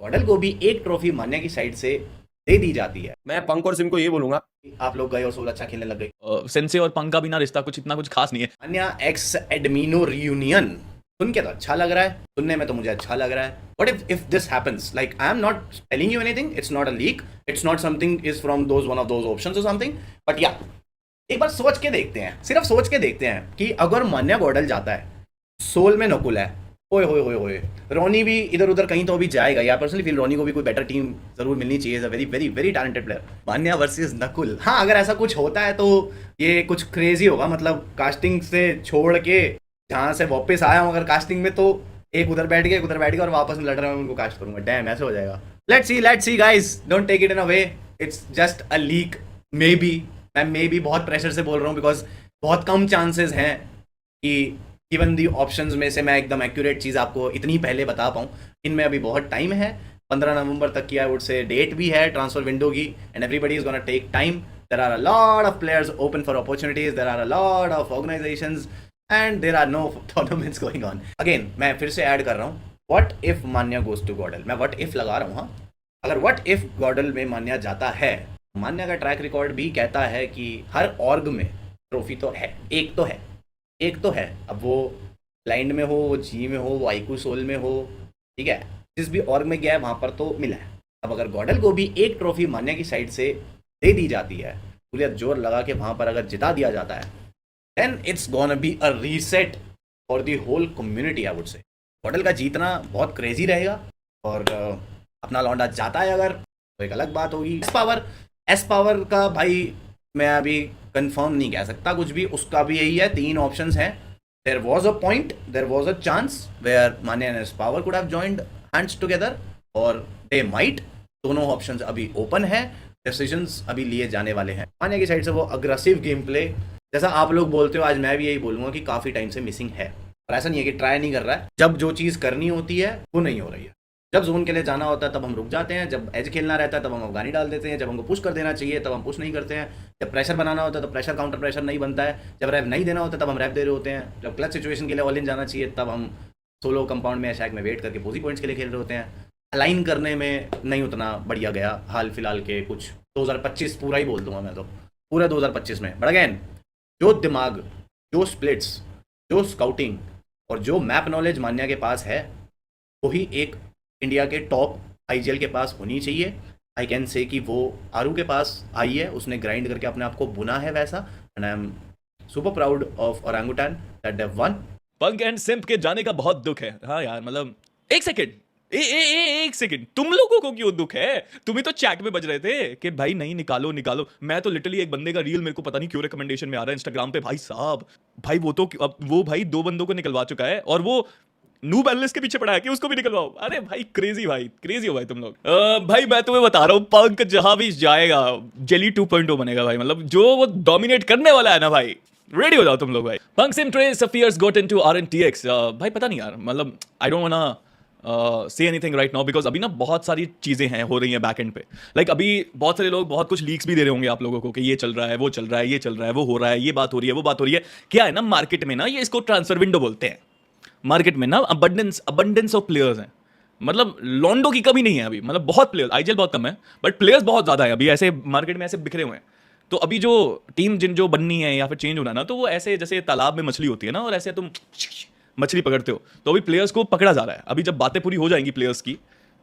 गॉडल को भी एक ट्रॉफी मान्या की साइड से दे दी जाती है। मैं पंक और सिम को ये बोलूंगा, आप लोग गए और सोल अच्छा खेलने लग गए। सेंसे और पंक का भी ना रिश्ता कुछ इतना कुछ खास नहीं है। मान्या एक्स एडमिनो रियूनियन सुन के तो अच्छा लग रहा है, सुनने में तो मुझे अच्छा लग रहा है। What if this happens? Like, I am not telling you anything. It's not a leak. It's not something is from those one of those options or something. But yeah, एक बार सोच के देखते हैं, सिर्फ सोच के देखते हैं कि अगर मान्या गॉडल जाता है, सोल में नकुल है, ओए होए होए होए, रोनी भी इधर उधर कहीं तो भी जाएगा। या पर्सनली फील रोनी को भी कोई बेटर टीम जरूर मिलनी चाहिए। Very very very talented player. Manya versus Nakul, हाँ अगर ऐसा कुछ होता है तो ये कुछ क्रेजी होगा। मतलब कास्टिंग से छोड़ के जहाँ से वापस आया हूँ अगर कास्टिंग में, तो एक उधर बैठ गया, एक उधर बैठ गया और वापस में लड़ रहा हूँ, उनको कास्ट करूंगा। डैम, ऐसे हो जाएगा। Let's see guys, don't take it in a way, it's just a leak. Maybe, मैं मे बी बहुत प्रेशर से बोल रहा हूँ बिकॉज बहुत कम चांसेस हैं कि गिवन दी ऑप्शंस में से मैं एकदम एक्यूरेट चीज़ आपको इतनी पहले बता पाऊँ। इनमें अभी बहुत टाइम है, 15 नवंबर तक की आई वुड से डेट भी है ट्रांसफर विंडो की, and everybody is gonna take time. There are a lot of players open for opportunities, there are a lot of organisations and there are no tournaments going on. Again, मैं फिर से add कर रहा हूँ, what if Manya goes to गॉडल। मैं what if लगा रहा हूँ। हाँ, अगर what if गॉडल में मान्या जाता है, मान्या का ट्रैक रिकॉर्ड भी कहता है कि हर ऑर्ग में ट्रॉफी तो है, एक तो है। अब वो ब्लाइंड में हो, वो जी में हो, वो आईकू सोल में हो, ठीक है, जिस भी ऑर्ग में गया है वहाँ पर तो मिला है। अब अगर गॉडल को भी एक ट्रॉफी मान्या की साइड से दे दी जाती है, पूरा जोर लगा के वहाँ पर अगर जिता दिया जाता है, then it's gonna be a reset for the whole community, I would say. गॉडल का जीतना बहुत क्रेजी रहेगा और अपना लौंडा जाता है अगर, तो एक अलग बात होगी। एस पावर का भाई मैं अभी कंफर्म नहीं कह सकता कुछ भी, उसका भी यही है, 3 ऑप्शंस हैं। There was a point, there was a chance where Manya and S power could have joined hands together और दे माइट। दोनों ऑप्शंस अभी ओपन है, डिसीजंस अभी लिए जाने वाले हैं। मान्या की साइड से वो अग्रेसिव गेम प्ले, जैसा आप लोग बोलते हो, आज मैं भी यही बोलूँगा कि काफ़ी टाइम से मिसिंग है। और ऐसा नहीं है कि ट्राई नहीं कर रहा है, जब जो चीज़ करनी होती है वो नहीं हो रही है। जब जोन के लिए जाना होता है तब हम रुक जाते हैं, जब एज खेलना रहता है तब हम अफगानी डाल देते हैं, जब हमको पुश कर देना चाहिए तब हम पुश नहीं करते हैं, जब प्रेशर बनाना होता है तो प्रेशर काउंटर प्रेशर नहीं बनता है, जब रैप नहीं देना होता है तब हम रैप दे रहे होते हैं, जब क्लच सिचुएशन के लिए ऑल इन जाना चाहिए तब हम सोलो कंपाउंड में अटैक में वेट करके पोजी पॉइंट्स के लिए खेल रहे होते हैं। अलाइन करने में नहीं उतना बढ़िया गया हाल फिलहाल के कुछ 2025 पूरा ही बोल दूंगा मैं तो, पूरा 2025 में। बट अगेन, जो दिमाग, जो स्प्लिट्स, जो स्काउटिंग और जो मैप नॉलेज मान्या के पास है, वही एक इंडिया के टॉप आईजीएल के पास होनी चाहिए। आई कैन से कि वो आरू के पास आई है, उसने ग्राइंड करके अपने आप को बुना है वैसा, and I am super proud of Orangutan that they won. Punk and Simp के जाने का बहुत दुख है। हाँ यार, मतलब एक सेकंड, एक सेकंड, तुम लोगों को क्यों दुख है? तुम्हें तो चैट में बज रहे थे कि भाई नहीं निकालो निकालो। मैं तो लिटरली एक बंदे का रील मेरे को पता नहीं क्यों रिकमेंडेशन में आ रहा है इंस्टाग्राम पे। भाई साहब, भाई वो तो अब वो भाई 2 बंदों को निकलवा चुका है और वो नूब एनालिस्ट के पीछे पड़ा है कि उसको भी निकलवाओ। अरे भाई क्रेजी हो भाई तुम लोग। भाई मैं तुम्हें बता रहा हूँ, पंक जहां भी जाएगा जेली 2.0 बनेगा भाई। मतलब जो वो डोमिनेट करने वाला है ना भाई, रेडी हो जाओ तुम लोग भाई। पंक सिम ट्रेस सफियर्स गोट इनटू RNTX। भाई पता नहीं यार, मतलब I don't वांना say anything right now because अभी ना बहुत सारी चीजें हैं हो रही हैं बैक एंड पे। लाइक अभी बहुत सारे लोग बहुत कुछ लीक्स भी दे रहे होंगे आप लोगों को कि ये चल रहा है, वो चल रहा है, ये चल रहा है, वो हो रहा है, ये बात हो रही है, वो बात हो रही है। क्या है ना, मार्केट में ना ये इसको ट्रांसफर विंडो बोलते हैं। मार्केट में ना अबंडेंस ऑफ प्लेयर्स हैं, मतलब लॉन्डो की कमी नहीं है अभी। मतलब बहुत प्लेयर्स, आईजीएल बहुत कम है बट प्लेयर्स बहुत ज्यादा है अभी, ऐसे मार्केट में ऐसे बिखरे हुए हैं। तो अभी जो टीम जो बननी है या फिर चेंज होना ना, तो वो ऐसे जैसे तालाब में मछली होती है ना, और ऐसे तुम मछली पकड़ते हो, तो अभी प्लेयर्स को पकड़ा जा रहा है। अभी जब बातें पूरी हो जाएंगी प्लेयर्स की,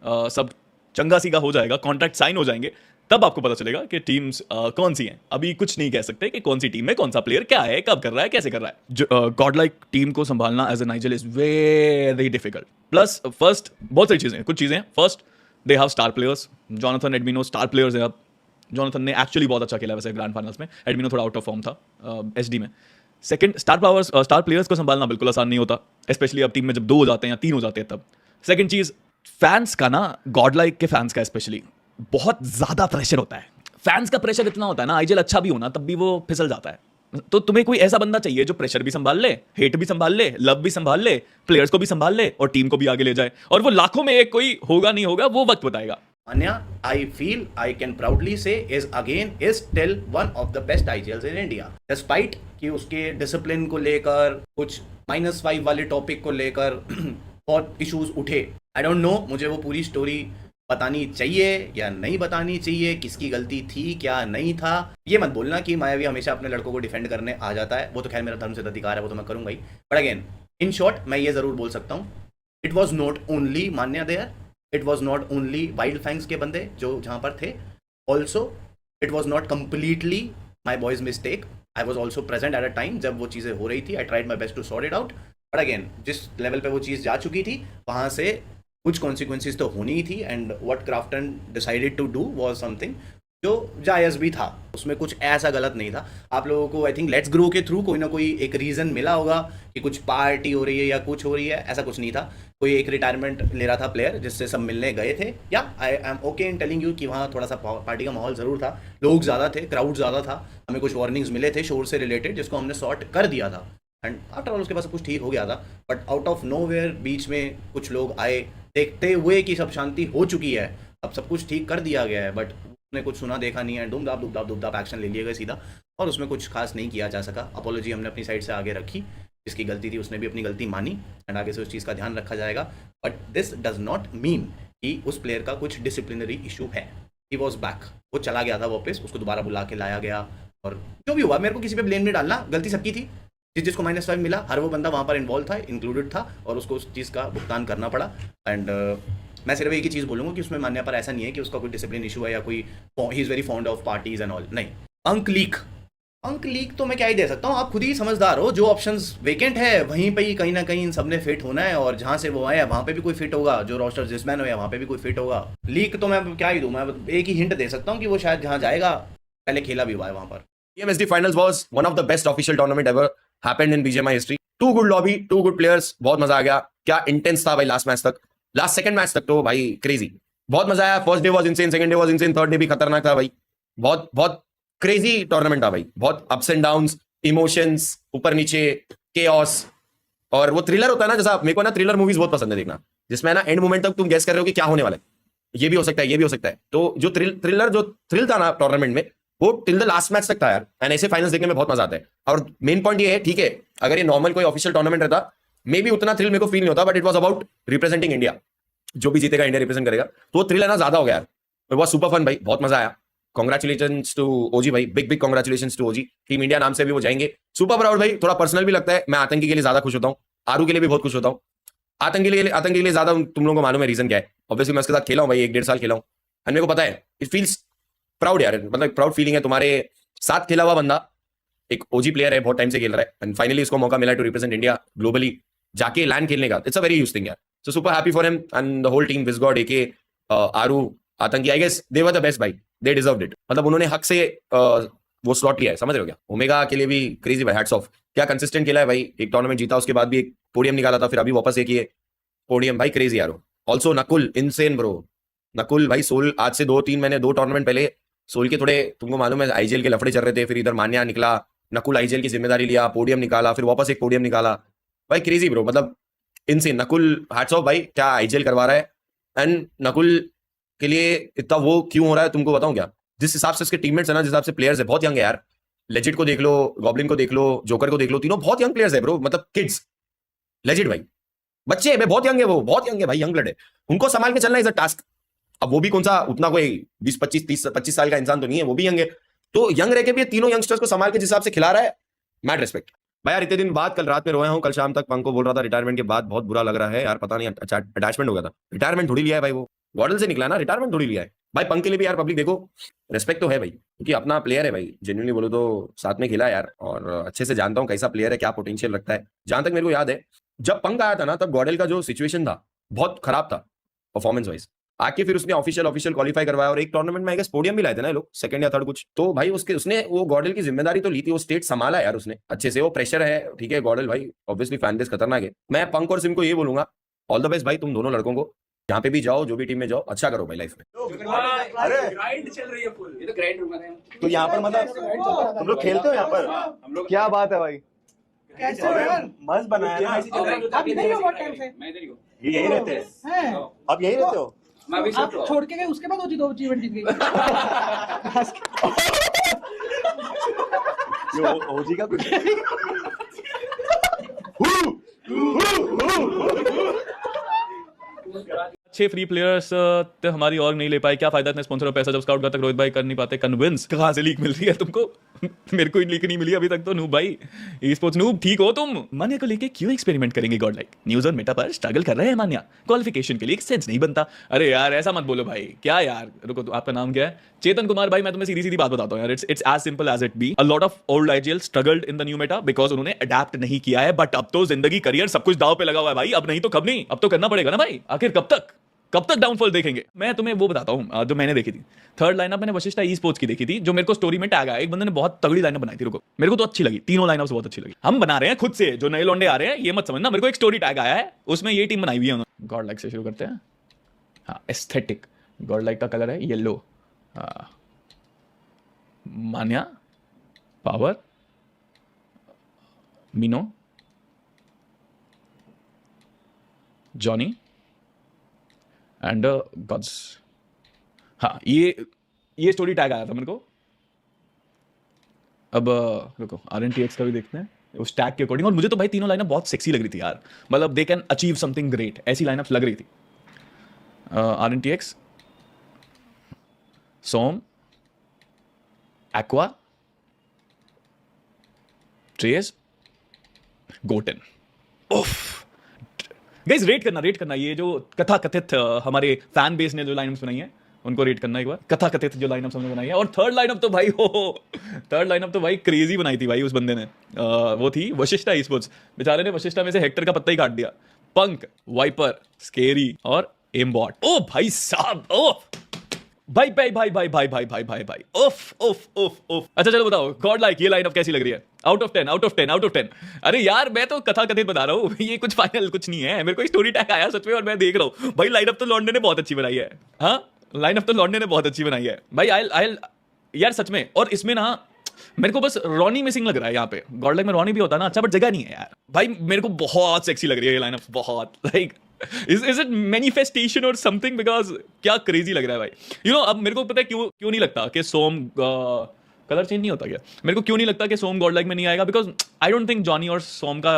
सब चंगा सीगा हो जाएगा, कॉन्ट्रैक्ट साइन हो जाएंगे, तब आपको पता चलेगा कि टीम्स कौन सी हैं। अभी कुछ नहीं कह सकते कि कौन सी टीम में कौन सा प्लेयर क्या है, कब कर रहा है, कैसे कर रहा है। गॉड लाइक टीम को संभालना as an IGL is very difficult. Plus first बहुत सारी चीजें, कुछ चीजें, first they have star players. Jonathan एडमिनो स्टार प्लेयर्स है अब। जोनाथन ने एक्चुअली बहुत अच्छा खेला वैसे ग्रैंड फाइनल्स में, एडमिनो थोड़ा आउट ऑफ फॉर्म था एचडी में। सेकंड, स्टार प्लेयर्स को संभालना बिल्कुल आसान नहीं होता, स्पेशली अब टीम में जब 2 हो जाते हैं या 3 हो जाते हैं तब। सेकंड चीज, फैंस का ना, गॉड लाइक के फैंस का स्पेशली बहुत ज्यादा प्रेशर होता है। फैंस का प्रेशर इतना होता है ना, आईजीएल अच्छा भी होना तब भी वो फिसल जाता है। तो तुम्हें कोई ऐसा बंदा चाहिए जो प्रेशर भी संभाल ले, हेट भी संभाल ले, लव भी संभाल ले, प्लेयर्स को भी संभाल ले और टीम को भी आगे ले जाए। और वो लाखों में एक कोई होगा नहीं होगा, वो वक्त बताएगा। Anya, I feel I can proudly say is still one of the best IGLs in India. Despite कि उसके डिसिप्लिन को लेकर कुछ -5 वाले टॉपिक को लेकर बहुत इश्यूज उठे। I don't know, मुझे वो पूरी स्टोरी बतानी चाहिए या नहीं बतानी चाहिए, किसकी गलती थी क्या नहीं था। ये मत बोलना कि मायावी हमेशा अपने लड़कों को डिफेंड करने आ जाता है, वो तो खैर मेरा धर्म से अधिकार है, वो तो मैं करूंगा ही। बट अगेन इन शॉर्ट मैं ये जरूर बोल सकता हूँ, it was not only Manya there, it was not only Wild Fangs के बंदे जो जहाँ पर थे, also it was not completely my boys mistake. I was also present at a time जब वो चीज़ें हो रही थी, I tried my best to sort it out. But again जिस लेवल पे वो चीज़ जा चुकी थी वहाँ से कुछ कॉन्सिक्वेंसेज तो होनी ही थी, and what Krafton decided to do was something जो जायज़ भी था, उसमें कुछ ऐसा गलत नहीं था। आप लोगों को आई थिंक लेट्स ग्रो के थ्रू कोई ना कोई एक रीज़न मिला होगा कि कुछ पार्टी हो रही है या कुछ हो रही है, ऐसा कुछ नहीं था। कोई एक रिटायरमेंट ले रहा था प्लेयर जिससे सब मिलने गए थे, या I am okay in telling you कि वहाँ थोड़ा सा पार्टी का माहौल ज़रूर था, लोग ज़्यादा थे, क्राउड ज़्यादा था, हमें कुछ वार्निंग्स मिले थे शोर से रिलेटेड जिसको हमने सॉर्ट कर दिया था, एंड आफ्टर ऑल उसके पास सब कुछ ठीक हो गया था। But out of nowhere बीच में कुछ लोग आए देखते हुए कि सब शांति हो चुकी है, अब सब कुछ ठीक कर दिया गया है, बट उसने कुछ सुना देखा नहीं है, दुमदाप एक्शन ले लिए गए सीधा, और उसमें कुछ खास नहीं किया जा सका। अपोलॉजी हमने अपनी साइड से आगे रखी, जिसकी गलती थी उसने भी अपनी गलती मानी, एंड आगे से उस चीज़ का ध्यान रखा जाएगा। But this does not mean कि उस प्लेयर का कुछ डिसिप्लिनरी इशू है। ही वॉज बैक, वो चला गया था वापस, उसको दोबारा बुला के लाया गया, और जो भी हुआ मेरे को किसी पे ब्लेम नहीं डालना, गलती सबकी थी। जिसको -5 मिला हर वो बंदा वहाँ पर इन्वॉल्व था, इंक्लूडेड था, और उसको उस चीज़ का भुगतान करना पड़ा। एंड मैं सिर्फ एक ही चीज़ बोलूँगा कि उसमें मान्या पर ऐसा नहीं है कि उसका कोई डिसिप्लिन इशू है या कोई he is very fond of parties and all, नहीं। अंक लीक तो मैं क्या ही दे सकता हूँ, आप खुद ही समझदार हो। जो ऑप्शंस वेकेंट है वहीं पे ही कहीं ना कहीं इन सब ने फिट होना है, और जहाँ से वो आए वहाँ पे भी कोई फिट होगा, जो रोस्टर जिसमैन हो या वहाँ पे भी कोई फिट होगा। लीक तो मैं क्या ही दूँ, मैं एक ही हिंट दे सकता हूँ कि वो शायद जहाँ जाएगा पहले खेला भी हुआ है वहाँ पर। TMSD Finals was one of the best official tournament ever happened in BGMI history. Two good lobby, two good players, बहुत मजा आ गया। क्या इंटेंस था भाई लास्ट मैच तक, लास्ट सेकंड मैच तक तो भाई क्रेजी, बहुत मजा आया। First day was insane, second day was insane, third day भी खतरनाक था भाई। बहुत बहुत क्रेजी टूर्नामेंट था भाई, बहुत अप्स एंड डाउन्स, इमोशंस, ऊपर नीचे, केओस, और वो थ्रिलर होता है ना, जैसा मेरे को ना थ्रिलर मूवीज बहुत पसंद है देखना, जिसमें ना एंड मोमेंट तक तुम गेस कर रहे हो कि क्या होने वाला है, ये भी हो सकता है, ये भी हो सकता है। तो जो थ्रिल था ना टूर्नामेंट में, वो टिल द लास्ट मैच तक था यार, एंड ऐसे फाइनल्स देखने में बहुत मजा आता है। और मेन पॉइंट ये है, ठीक है अगर ये नॉर्मल कोई ऑफिशियल टूर्नामेंट रहता मे बी उतना थ्रिल मेरे को फील नहीं होता, but it was about representing India, जो भी जीतेगा इंडिया रिप्रेजेंट करेगा, तो वो थ्रिल है ना ज्यादा हो गया यार। इट वाज सुपर फन भाई, बहुत मजा आया। कॉन्ग्रेचुलेशंस टू ओजी भाई, big congratulations to OG, team India नाम से भी वो जाएंगे, सुपर प्राउड भाई। थोड़ा पर्सनल भी लगता है, मैं आतंकी के लिए ज्यादा खुश होता हूँ, आरू के लिए भी बहुत खुश होता हूँ। आतंकी के लिए ज्यादा तुम लोगों को मालूम है रीजन क्या है, ऑब्वियसली मैं उसके साथ खेला हूँ भाई, 1-1.5 साल खेला हूँ, एंड मेरे को पता है इट फील्स प्राउड यार, मतलब प्राउड फीलिंग है। तुम्हारे साथ खेला हुआ बंदा एक ओजी प्लेयर है, बहुत टाइम से खेल रहा है, एंड फाइनली उसको मौका मिला टू रिप्रेजेंट इंडिया ग्लोबली, जाके लैंड खेलने का। It's a very huge thing यार, so super happy for him and the whole team, विजगॉड, एके, आरू, आतंकी। I guess they were the best भाई, दे डिजर्व्ड इट, मतलब उन्होंने हक से वो स्लॉट लिया है, समझ रहे हो क्या। ओमेगा के लिए भी क्रेजी भाई, हैट्स ऑफ, क्या कंसिस्टेंट खेला है भाई, एक टूर्नामेंट जीता, उसके बाद भी एक पोडियम निकाला था, फिर अभी वापस एक ये पोडियम भाई, क्रेजी यार। Also Nakul, insane bro, Nakul भाई। सोल आज से 2-3 महीने, 2 टूर्नामेंट पहले सोल के थोड़े तुमको मालूम है आईजीएल के लफड़े चल रहे थे, फिर इधर मान्या निकला, नकुल आईजीएल की जिम्मेदारी लिया, पोडियम निकाला, फिर वापस एक पोडियम निकाला भाई, क्रेजी ब्रो, मतलब इनसेन। नकुल हैट्स ऑफ भाई, क्या आईजीएल करवा रहा है, एंड नकुल के लिए इतना वो क्यों हो रहा है तुमको बताऊं क्या, जिस हिसाब से उसके टीममेट्स है ना, जिस हिसाब से प्लेयर्स है, बहुत यंग है यार। लेजिट को देख लो, गॉब्लिन को देख लो, जोकर को देख लो, तीनों बहुत यंग प्लेयर्स है ब्रो, मतलब किड्स, लेजिट भाई, बच्चे है, बहुत यंग है वो, बहुत यंग है भाई, यंग ब्लड है, उनको संभाल के चलना इज अ टास्क। अब वो भी कौन सा उतना कोई 20-25 साल का इंसान तो नहीं है, वो भी यंग है, तो यंग रह के भी ये तीनों यंगस्टर्स को संभाल के जिस हिसाब से खिला रहा है, मैड रिस्पेक्ट भाई यार। इतने दिन बाद कल रात में रोया हूँ, कल शाम तक पंको बोल रहा था रिटायरमेंट के बाद बहुत बुरा लग रहा है यार, पता नहीं अटैचमेंट हो गया था, रिटायरमेंट थोड़ी लिया है भाई, वो गॉडल से निकला ना, रिटायरमेंट थोड़ी लिया है भाई। पंक के लिए भी यार पब्लिक देखो, रिस्पेक्ट तो है भाई, क्योंकि अपना प्लेयर है भाई, जेन्युइनली बोलो तो साथ में खेला यार, और अच्छे से जानता हूँ कैसा प्लेयर है, क्या पोटेंशियल रखता है। जहां तक मेरे को याद है, जब पंक आया था ना, तब गॉडल का जो सिचुएशन था बहुत खराब था परफॉर्मेंस वाइज, आके फिर उसने ऑफिशियल क्वालिफाई करवाया, और एक टूर्नामेंट में आई गेस पोडियम भी लाए थे ना लोग, सेकंड या थर्ड कुछ, तो भाई उसने वो गॉडल की जिम्मेदारी तो ली थी, वो स्टेट संभाला यार उसने अच्छे से, वो प्रेशर है, ठीक है गॉडल भाई, ऑब्वियसली फैन बेस खतरनाक है। मैं पंक और सिम को ये बोलूंगा, ऑल द बेस्ट भाई, तुम दोनों लड़कों को जहाँ पे भी जाओ, जो भी टीम में जाओ, अच्छा करो भाई लाइफ में। अरे ग्राइंड चल रही है फुल, ये तो ग्राइंड रूम है। तो यहाँ पर मतलब तुम लोग खेलते हो यहाँ पर, हम लोग क्या बात है भाई, कैसे हो यार? मस्त बनाया ना। आप इधर ही हो बहुत टाइम से? मैं इधर ही हूँ। ये यही रहते हैं, हैं? अब यही रहते हो। मैं अभी आप छोड़ के गए, उसके बाद वो जी 2 इवेंट जीत गई। ये ओजी का कुछ 6 फ्री प्लेयर्स तो हमारी और नहीं ले पाए, क्या फायदा इतने स्पॉन्सर और पैसा जब स्काउट तक रोहित भाई कर नहीं पाते कन्विंस। कहाँ से लीक मिल रही है तुमको? मेरे को लीक नहीं मिली अभी तक तो। नूब भाई, ई स्पोर्ट्स नूब, ठीक हो तुम? मान्या को लेके क्यों एक्सपेरिमेंट करेंगे गॉड लाइक? न्यूज और मेटा पर स्ट्रगल कर रहे हैं मान्या, क्वालिफिकेशन के लिए एक सेंस नहीं बनता। अरे यार ऐसा मत बोलो भाई, क्या यार, रुको तो आपका नाम क्या है? चेतन कुमार भाई, मैं तुम्हें सीधी सीधी बात बताता हूँ यार, it's as simple as it be. A lot of old IGL struggled in the new meta because उन्होंने अडेप्ट नहीं किया है, बट अब तो जिंदगी, करियर सब कुछ दाव पे लगा हुआ है भाई। अब नहीं तो कब नहीं, अब तो करना पड़ेगा ना भाई। आखिर कब तक डाउनफॉल देखेंगे? मैं तुम्हें वो बताता हूँ जो मैंने देखी थी। थर्ड लाइनअप मैंने वशिष्ठा ई स्पोर्ट्स की देखी थी, जो मेरे को स्टोरी में टैग आया। एक बंदे ने बहुत तगड़ी लाइनअप बनाई थी, रुको, मेरे को तो अच्छी लगी, तीनों लाइनअप्स बहुत अच्छी लगी। हम बना रहे हैं खुद से, जो नए लौंडे आ रहे हैं ये मत समझना। मेरे को एक स्टोरी टैग आया है, उसमें ये टीम बनाई हुई है उन्होंने। गॉड लाइक से शुरू करते हैं। हाँ, एस्थेटिक, गॉड लाइक का कलर है येलो। हाँ, मान्या, पावर, मीनो, जॉनी एंड गॉड्स। हाँ, ये स्टोरी टैग आया था मेरे को। अब रुको, RNTX का भी देखते हैं उस टैग के अकॉर्डिंग। और मुझे तो भाई तीनों लाइनअप बहुत सेक्सी लग रही थी यार, मतलब they can achieve something great, ऐसी लाइनअप लग रही थी। RNTX, सोम, एक्वा, ट्रेस, गोटेन। उफ गाइस, रेट करना ये जो कथा कथित हमारे फैन बेस ने जो लाइनअप्स बनाई है उनको रेट करना एक बार। कथा कथित जो लाइनअप्स हमने बनाई है। और थर्ड लाइनअप तो भाई थर्ड लाइनअप तो भाई क्रेजी बनाई थी भाई उस बंदे ने। वो थी वशिष्ठा ई स्पोर्ट्स, बेचारे ने वशिष्ठा में से हेक्टर का पत्ता ही काट दिया। पंक, वाइपर, स्केरी और एमबॉट। ओ भाई साहब, ओ भाई भाई भाई भाई भाई भाई भाई भाई भाई, उफ उफ उफ उफ। अच्छा चलो बताओ गॉड लाइक ये लाइनअप कैसी लग रही है? Out of 10, out of 10, out of 10। अरे यार मैं तो कथा कथित बता रहा हूँ, ये कुछ फाइनल कुछ नहीं है। मेरे को स्टोरी टैग आया सच में और मैं देख रहा हूँ भाई, लाइनअप तो लॉन्डे ने बहुत अच्छी बनाई है। हाँ, लाइनअप तो लॉन्डे ने बहुत अच्छी बनाई है भाई। आई यार सच में। और इसमें ना मेरे को बस रॉनी मिसिंग लग रहा है यहाँ पे। गॉड लाइक में रॉनी भी होता ना अच्छा, बट जगह नहीं है यार भाई। मेरे को बहुत सेक्सी लग रही है ये लाइनअप, बहुत लाइक इज इट मैनिफेस्टेशन और समथिंग? बिकॉज क्या क्रेजी लग रहा है भाई। यू नो, अब मेरे को पता है क्यों नहीं लगता कि सोम कलर चेंज नहीं होता क्या? मेरे को क्यों नहीं लगता कि सोम गॉड लाइक में नहीं आएगा? Because I don't think Johnny और सोम का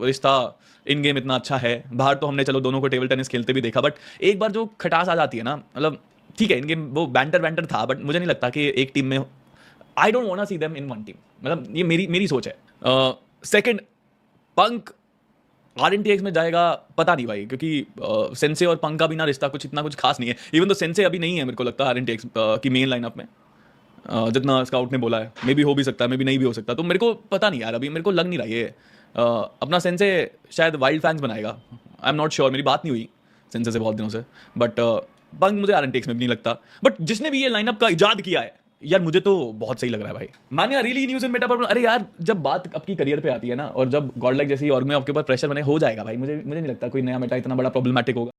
रिश्ता इन गेम इतना अच्छा है। बाहर तो हमने चलो दोनों को टेबल टेनिस खेलते भी देखा, बट एक बार जो खटास आ जाती है ना, मतलब ठीक है इन गेम वो बैंटर था, बट मुझे नहीं लगता कि एक टीम में, I don't want to see them in one team. मतलब ये मेरी सोच है। सेकंड, पंक RNTX में जाएगा पता नहीं भाई, क्योंकि सेंसे और पंक का भी ना रिश्ता इतना कुछ खास नहीं है। इवन तो सेंसे अभी नहीं है मेरे को लगता RNTX की मेन लाइनअप में, जितना स्काउट ने बोला है। मे भी हो भी सकता है, मे भी नहीं भी हो सकता। तो मेरे को पता नहीं यार, अभी मेरे को लग नहीं रहा ये अपना सेंसे शायद वाइल्ड फैंस बनाएगा। आई एम नॉट श्योर, मेरी बात नहीं हुई सेंसे से बहुत दिनों से। बट पंक मुझे RNTX में भी नहीं लगता। बट जिसने भी ये लाइनअप का इजाद किया है यार, मुझे तो बहुत सही लग रहा है भाई। मान्या रियली न्यूज़ इन मेटा पर। अरे यार जब बात आपकी करियर पे आती है ना, और जब गॉड लाइक जैसी ऑर्ग में आपके ऊपर प्रेशर बने, हो जाएगा भाई। मुझे नहीं लगता कोई नया मेटा इतना बड़ा प्रॉब्लमैटिक होगा।